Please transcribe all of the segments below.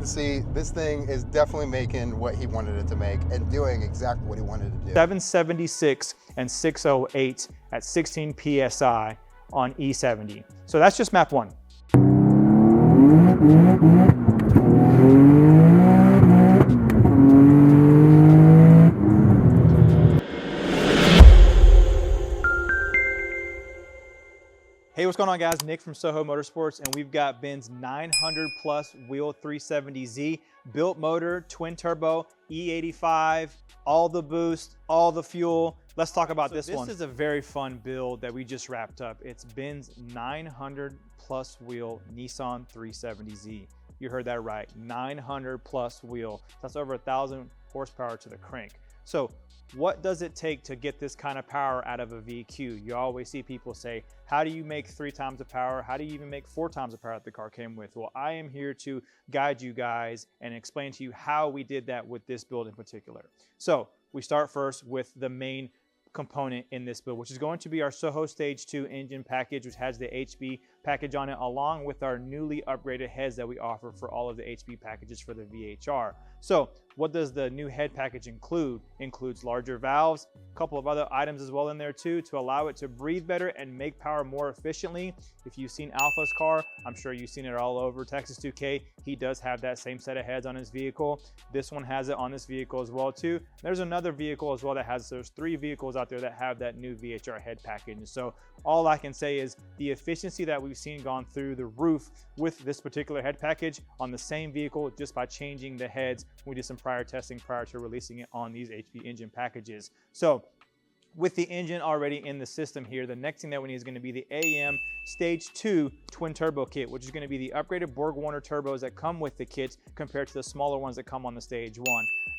see, this thing is definitely making what he wanted it to make and doing exactly what he wanted to do. 776 and 608 at 16 PSI on E70. So that's just map one. Hey, what's going on guys? Nick from SOHO Motorsports, and we've got Ben's 900 plus wheel 370Z, built motor, twin turbo, E85, all the boost, all the fuel. Let's talk about this one. This is a very fun build that we just wrapped up. It's Ben's 900 plus wheel Nissan 370Z. You heard that right, 900 plus wheel. That's over 1,000 horsepower to the crank. So what does it take to get this kind of power out of a VQ? You always see people say, how do you make 3 times the power? How do you even make 4 times the power that the car came with? Well, I am here to guide you guys and explain to you how we did that with this build in particular. So we start first with the main component in this build, which is going to be our SOHO Stage 2 engine package, which has the HP package on it, along with our newly upgraded heads that we offer for all of the HP packages for the VHR. So what does the new head package include? Includes larger valves, a couple of other items as well in there too, to allow it to breathe better and make power more efficiently. If you've seen Alpha's car, I'm sure you've seen it all over Texas 2K. He does have that same set of heads on his vehicle. This one has it on this vehicle as well too. There's another vehicle as well that has, there's 3 vehicles out there that have that new VHR head package. So all I can say is the efficiency that we've seen gone through the roof with this particular head package on the same vehicle, just by changing the heads. We did some prior testing prior to releasing it on these HP engine packages. So with the engine already in the system here, the next thing that we need is going to be the AAM Stage 2 twin turbo kit, which is going to be the upgraded Borg-Warner turbos that come with the kits compared to the smaller ones that come on the Stage 1.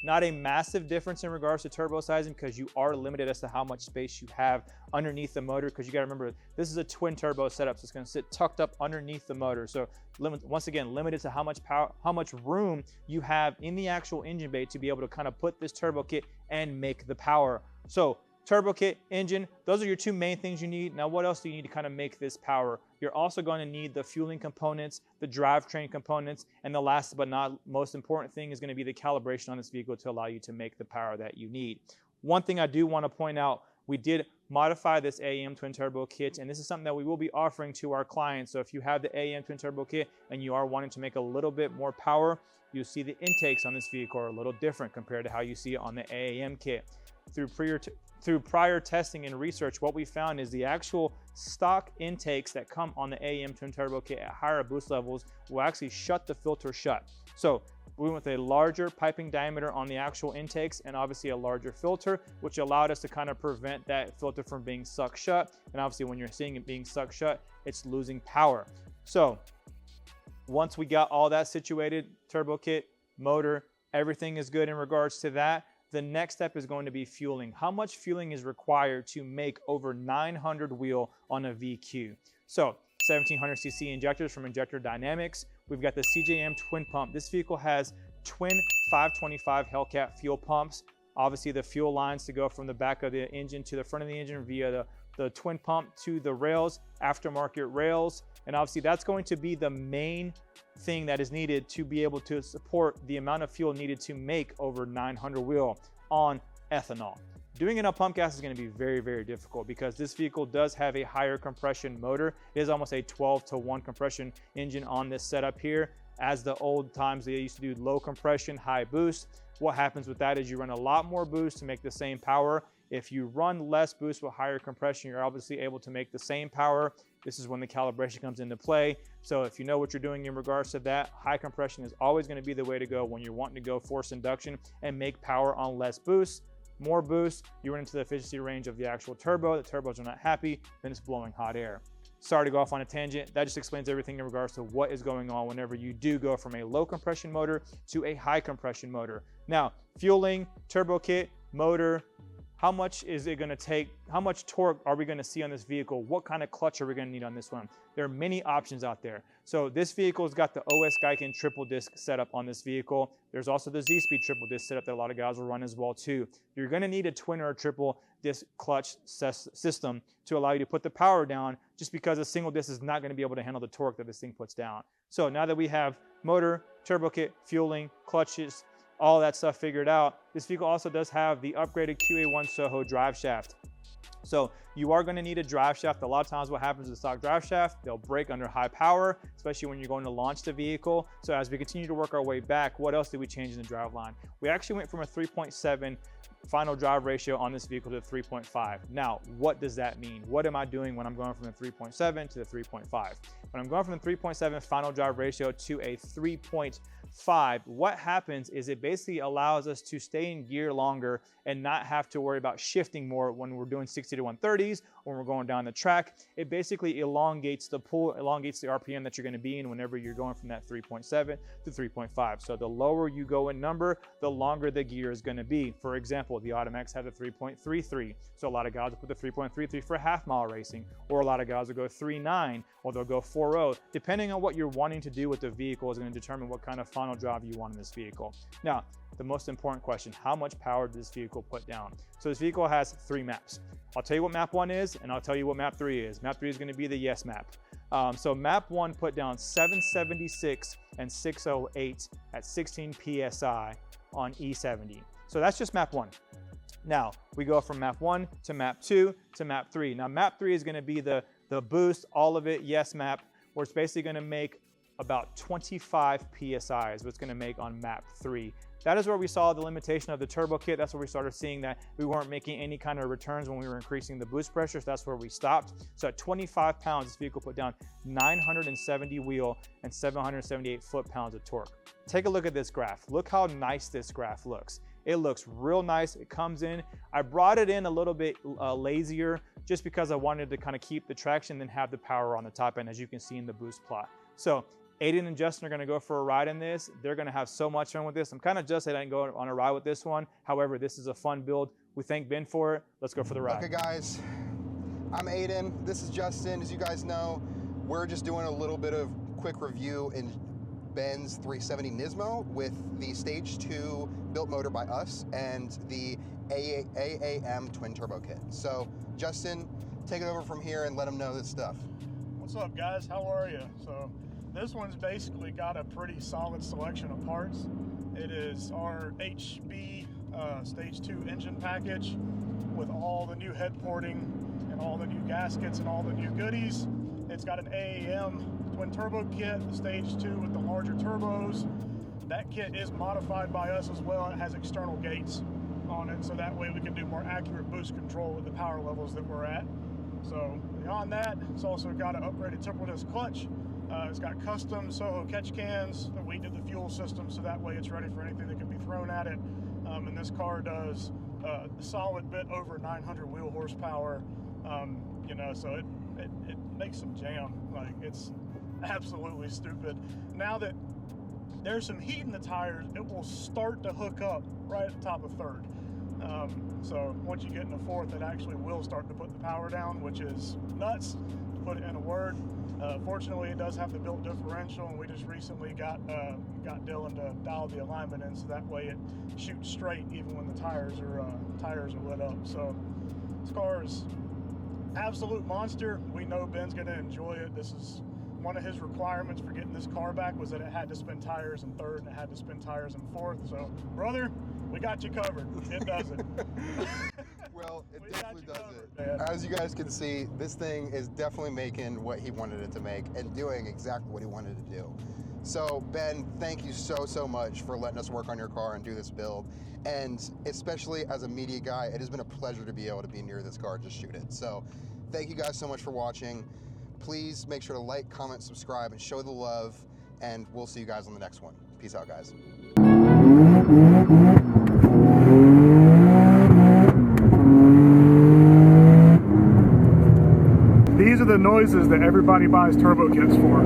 Not a massive difference in regards to turbo sizing, because you are limited as to how much space you have underneath the motor, because you got to remember this is a twin turbo setup, so it's going to sit tucked up underneath the motor. So once again, limited to how much power, how much room you have in the actual engine bay to be able to kind of put this turbo kit and make the power. So turbo kit, engine, those are your 2 main things you need. Now, what else do you need to kind of make this power? You're also going to need the fueling components, the drivetrain components, and the last but not most important thing is going to be the calibration on this vehicle to allow you to make the power that you need. One thing I do want to point out, we did modify this AAM twin turbo kit, and this is something that we will be offering to our clients. So if you have the AAM twin turbo kit and you are wanting to make a little bit more power, you'll see the intakes on this vehicle are a little different compared to how you see it on the AAM kit. Through prior testing and research, what we found is the actual stock intakes that come on the AAM twin turbo kit at higher boost levels will actually shut the filter shut. So we went with a larger piping diameter on the actual intakes and obviously a larger filter, which allowed us to kind of prevent that filter from being sucked shut. And obviously when you're seeing it being sucked shut, it's losing power. So once we got all that situated, turbo kit, motor, everything is good in regards to that. The next step is going to be fueling. How much fueling is required to make over 900 wheel on a VQ? So 1700cc injectors from Injector Dynamics. We've got the CJM twin pump. This vehicle has twin 525 Hellcat fuel pumps. Obviously the fuel lines to go from the back of the engine to the front of the engine via the twin pump to the rails, aftermarket rails. And obviously that's going to be the main thing that is needed to be able to support the amount of fuel needed to make over 900 wheel on ethanol. Doing it on pump gas is going to be very, very difficult because this vehicle does have a higher compression motor. It is almost a 12-to-1 compression engine on this setup here. As the old times, they used to do low compression, high boost. What happens with that is you run a lot more boost to make the same power. If you run less boost with higher compression, you're obviously able to make the same power. This is when the calibration comes into play. So if you know what you're doing in regards to that, high compression is always going to be the way to go when you're wanting to go force induction and make power on less boost. More boost, you run into the efficiency range of the actual turbo. The turbos are not happy, then it's blowing hot air. Sorry to go off on a tangent. That just explains everything in regards to what is going on whenever you do go from a low compression motor to a high compression motor. Now, fueling, turbo kit, motor, how much is it going to take? How much torque are we going to see on this vehicle? What kind of clutch are we going to need on this one? There are many options out there. So this vehicle's got the OS Geiken triple disc setup on this vehicle. There's also the Z-Speed triple disc setup that a lot of guys will run as well too. You're going to need a twin or a triple disc clutch system to allow you to put the power down, just because a single disc is not going to be able to handle the torque that this thing puts down. So now that we have motor, turbo kit, fueling, clutches, all that stuff figured out. This vehicle also does have the upgraded QA1 SOHO drive shaft. So you are going to need a drive shaft. A lot of times what happens with the stock drive shaft, they'll break under high power, especially when you're going to launch the vehicle. So as we continue to work our way back, what else did we change in the drive line? We actually went from a 3.7 final drive ratio on this vehicle to 3.5. Now, what does that mean? What am I doing when I'm going from the 3.7 to the 3.5? When I'm going from the 3.7 final drive ratio to a 3.5, what happens is it basically allows us to stay in gear longer and not have to worry about shifting more when we're doing 60 to 130s, when we're going down the track. It basically elongates the pull, elongates the RPM that you're going to be in whenever you're going from that 3.7 to 3.5. So the lower you go in number, the longer the gear is going to be. For example, the Automax had a 3.33. So a lot of guys will put the 3.33 for half mile racing, or a lot of guys will go 3.9, or they'll go 4.0. Depending on what you're wanting to do with the vehicle is going to determine what kind of final drive you want in this vehicle. Now, the most important question, how much power does this vehicle put down? So this vehicle has 3 maps. I'll tell you what map 1 is, and I'll tell you what map 3 is. Map 3 is going to be the yes map. So map 1 put down 776 and 608 at 16 PSI on E70. So that's just map 1. Now we go from map 1 to map 2 to map 3. Now map 3 is going to be the boost, all of it, yes map, where it's basically going to make about 25 PSI is what it's going to make on map 3. That is where we saw the limitation of the turbo kit. That's where we started seeing that we weren't making any kind of returns when we were increasing the boost pressure. So that's where we stopped. So at 25 pounds, this vehicle put down 970 wheel and 778 foot-pounds of torque. Take a look at this graph. Look how nice this graph looks. It looks real nice. It comes in. I brought it in a little bit lazier just because I wanted to kind of keep the traction and have the power on the top end, as you can see in the boost plot. So Aiden and Justin are going to go for a ride in this. They're going to have so much fun with this. I'm kind of just that I didn't go on a ride with this one. However, this is a fun build. We thank Ben for it. Let's go for the ride. Okay, guys. I'm Aiden. This is Justin. As you guys know, we're just doing a little bit of quick review in Ben's 370 Nismo with the Stage 2 built motor by us and the AAM twin turbo kit. So, Justin, take it over from here and let them know this stuff. What's up, guys? How are you? So, this one's basically got a pretty solid selection of parts. It is our HP Stage 2 engine package with all the new head porting and all the new gaskets and all the new goodies. It's got an AAM twin turbo kit, the Stage 2 with the larger turbos. That kit is modified by us as well. It has external gates on it, so that way we can do more accurate boost control with the power levels that we're at. So beyond that, it's also got an upgraded triple disc clutch. It's got custom SOHO catch cans that we did the fuel system, so that way it's ready for anything that can be thrown at it. And this car does a solid bit over 900 wheel horsepower. You know, so it makes some jam. Like, it's absolutely stupid. Now that there's some heat in the tires, it will start to hook up right at the top of third. So once you get into fourth, it actually will start to put the power down, which is nuts, to put it in a word. Fortunately, it does have the built differential, and we just recently got Dylan to dial the alignment in, so that way it shoots straight even when the tires are lit up. So this car is absolute monster. We know Ben's going to enjoy it. This is one of his requirements for getting this car back, was that it had to spin tires in third and it had to spin tires in fourth. So, brother, we got you covered. It does it. Well, it definitely does it. Man. As you guys can see, this thing is definitely making what he wanted it to make and doing exactly what he wanted to do. So, Ben, thank you so much for letting us work on your car and do this build. And especially as a media guy, it has been a pleasure to be able to be near this car and just shoot it. So, thank you guys so much for watching. Please make sure to like, comment, subscribe, and show the love. And we'll see you guys on the next one. Peace out, guys. These are the noises that everybody buys turbo kits for.